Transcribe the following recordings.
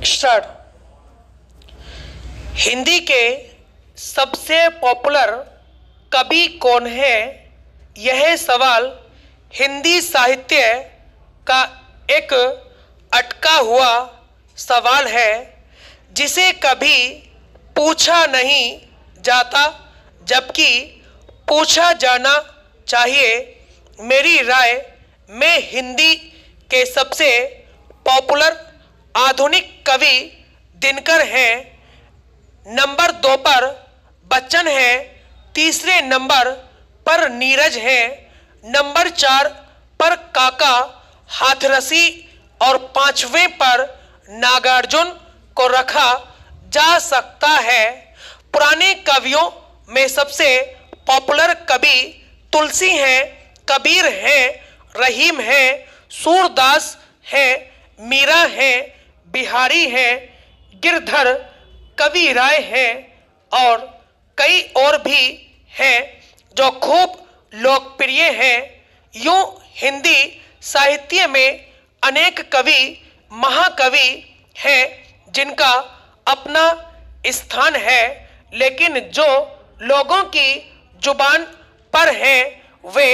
Start. Hindi के सबसे popular कवि कौन है? यह सवाल हिंदी साहित्य का एक अटका हुआ सवाल है जिसे कभी पूछा नहीं जाता, जबकि पूछा जाना चाहिए। मेरी राय में हिंदी के सबसे पॉपुलर आधुनिक कवि दिनकर हैं, नंबर 2 पर बच्चन है, तीसरे नंबर पर नीरज है, नंबर 4 पर काका हाथरसी और 5वें पर नागार्जुन को रखा जा सकता है। पुराने कवियों में सबसे पॉपुलर कवि तुलसी हैं, कबीर हैं, रहीम हैं, सूरदास हैं, मीरा हैं, बिहारी हैं, गिरधर कविराय हैं और कई और भी हैं जो खूब लोकप्रिय हैं। यूं हिंदी साहित्य में अनेक कवि महाकवि हैं जिनका अपना स्थान है, लेकिन जो लोगों की जुबान पर हैं वे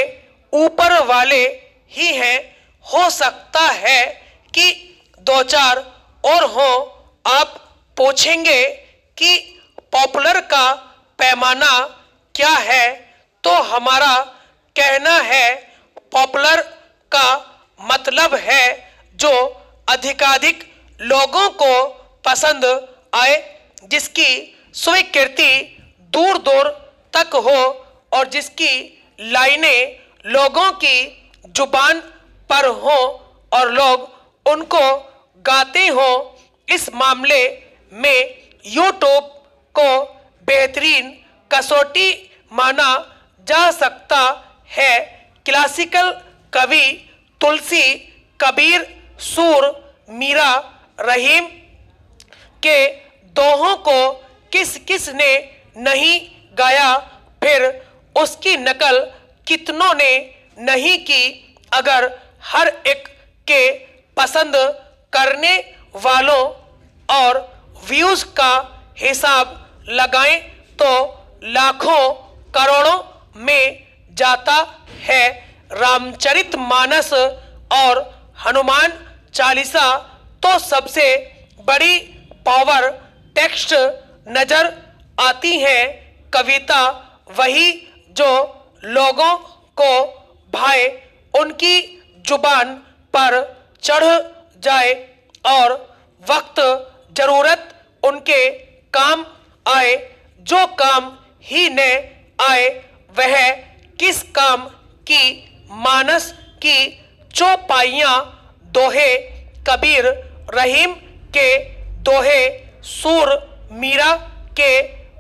ऊपर वाले ही हैं। हो सकता है कि 2-4 और हों। आप पूछेंगे कि पॉपुलर का पैमाना क्या है, तो हमारा कहना है पॉपुलर का मतलब है जो अधिकाधिक लोगों को पसंद आए, जिसकी स्वीकृति दूर दूर तक हो और जिसकी लाइनें लोगों की जुबान पर हो और लोग उनको गाते हो। इस मामले में यूट्यूब को बेहतरीन कसौटी माना जा सकता है। क्लासिकल कवि तुलसी, कबीर, सूर, मीरा, रहीम के दोहों को किस किस ने नहीं गाया, फिर उसकी नकल कितनों ने नहीं की। अगर हर एक के पसंद करने वालों और व्यूज का हिसाब लगाएं तो लाखों करोड़ों में जाता है। रामचरितमानस और हनुमान चालीसा तो सबसे बड़ी पावर टेक्स्ट नजर आती है। कविता वही जो लोगों को भाए, उनकी जुबान पर चढ़ जाए और वक्त जरूरत उनके काम आए। जो काम ही न आए वह किस काम की। मानस की चौपाइयाँ दोहे कबीर, रहीम के दोहे सूर, मीरा के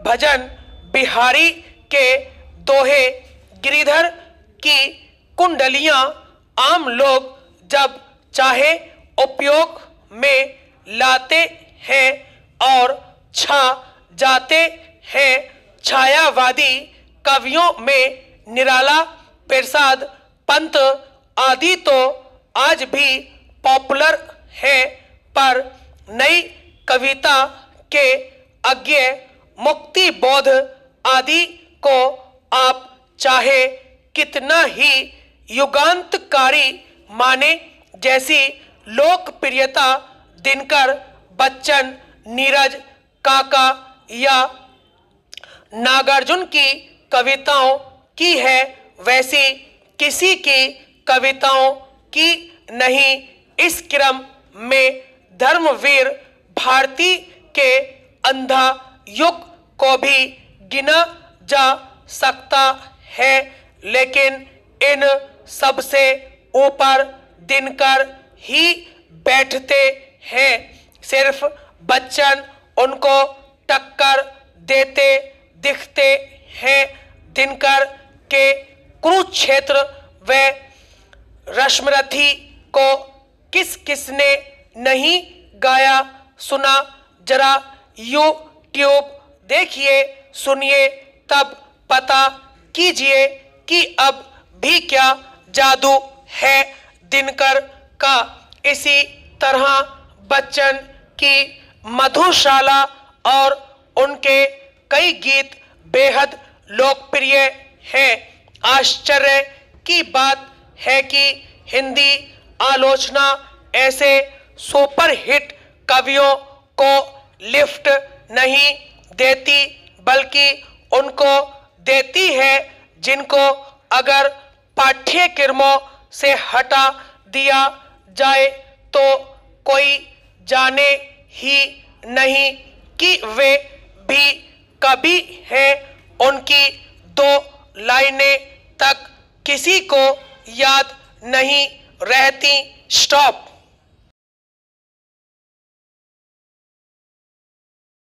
भजन, बिहारी के दोहे, गिरिधर की कुंडलियाँ आम लोग जब चाहे उपयोग में लाते हैं और छा जाते हैं। छायावादी कवियों में निराला, प्रसाद, पंत आदि तो आज भी पॉपुलर हैं, पर नई कविता के अज्ञे मुक्ति बोध आदि को आप चाहे कितना ही युगांतकारी माने, जैसी लोकप्रियता दिनकर, बच्चन, नीरज, काका या नागार्जुन की कविताओं की है, वैसी किसी की कविताओं की नहीं। इस क्रम में धर्मवीर भारती के अंधा युग को भी गिना जा सकता है, लेकिन इन सबसे ऊपर दिनकर ही बैठते हैं। सिर्फ बच्चन उनको टक्कर देते दिखते हैं। दिनकर के कुरुक्षेत्र व रश्मरथी को किस किसने नहीं गाया सुना? जरा यूट्यूब देखिए, सुनिए, तब पता कीजिए कि अब भी क्या जादू है दिनकर का। इसी तरह बच्चन कि मधुशाला और उनके कई गीत बेहद लोकप्रिय हैं। आश्चर्य की बात है कि हिंदी आलोचना ऐसे सुपरहिट कवियों को लिफ्ट नहीं देती, बल्कि उनको देती है जिनको अगर पाठ्यक्रमों से हटा दिया जाए तो कोई जाने ही नहीं कि वे भी कवि हैं। उनकी 2 लाइनें तक किसी को याद नहीं रहती। स्टॉप।